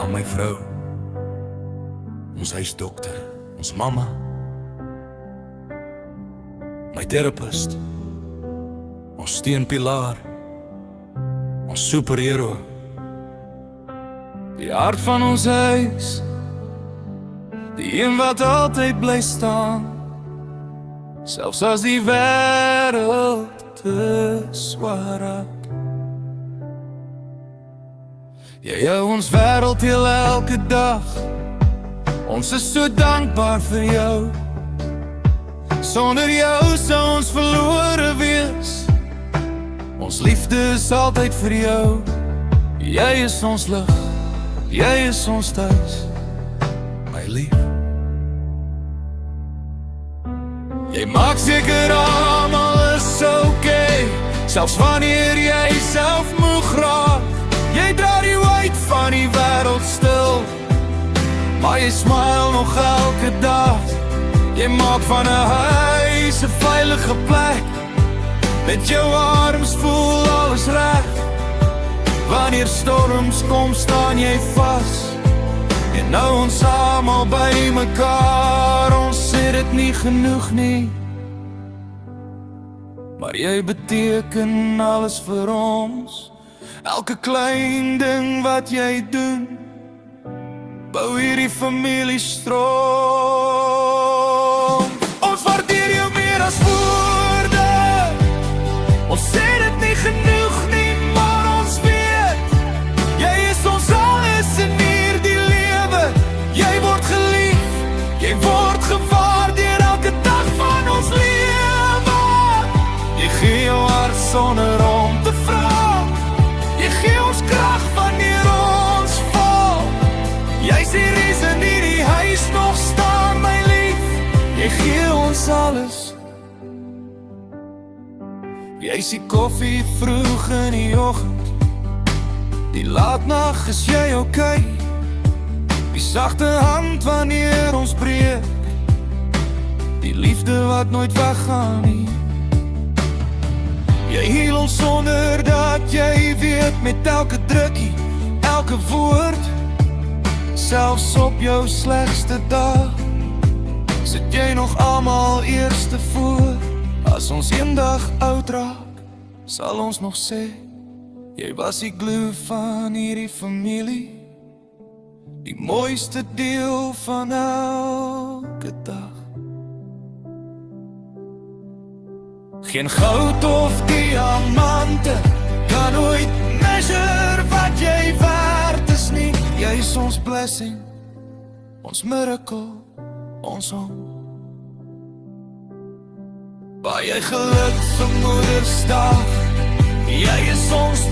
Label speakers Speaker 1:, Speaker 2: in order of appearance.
Speaker 1: aan my vrou, ons huisdokter, ons mamma, my therapist, ons steunpilaar, ons superhero, die hart van ons huis, die een wat altyd bly staan, selfs as die wêreld te swaar raak. Jy hou ons wêreld heel elke dag, ons is so dankbaar vir jou. Sonder jou sou ons verlore wees, ons liefde is altyd vir jou. Jy is ons lig, jy is ons thuis, my lief. Jy maak seker almal is okay, selfs wanneer jy self moeg raak. Jy dra die weight van die wêreld stil, maar jy smile nog elke dag. Jy maak van 'n huis 'n veilige plek, met jou arms voel alles reg. Wanneer storms kom staan jy vas, en nou ons almal by mekaar. Ons sê dit nie genoeg nie, maar jy beteken alles vir ons. Elke klein ding wat jy doen, bou hierdie familie strong. Ons waardeer jou meer as woorde, ons sê dit nie genoeg nie, maar ons weet, jy is ons alles in hierdie lewe. Jy word gelief, jy word gewaardeer elke dag van ons lewe. Jy gee jou hart sonder om te vra, jy gee ons krag wanneer ons val. Jy sê reason hierdie huis nog staan, my lief. Jy gee ons alles. Jy sê koffie vroeg in die oggend, die laatnag is jy okay. Die sagte hand wanneer ons breek, die liefde wat nooit weggaan nie. Jy hiel ons sonder dat jy weet, met elke drukkie, elke woord. Selfs op jou slegste dag, sit jy nog almal eerste voor. As ons eendag oud raak, sal ons nog sê, jy was die glue van hierdie familie, die mooiste deel van elke dag. Geen goud of diamante kan ooit measure wat jy waard is nie. Jy is ons blessing, ons miracle, ons home. Waar jy geluk vir Moedersdag, jy is ons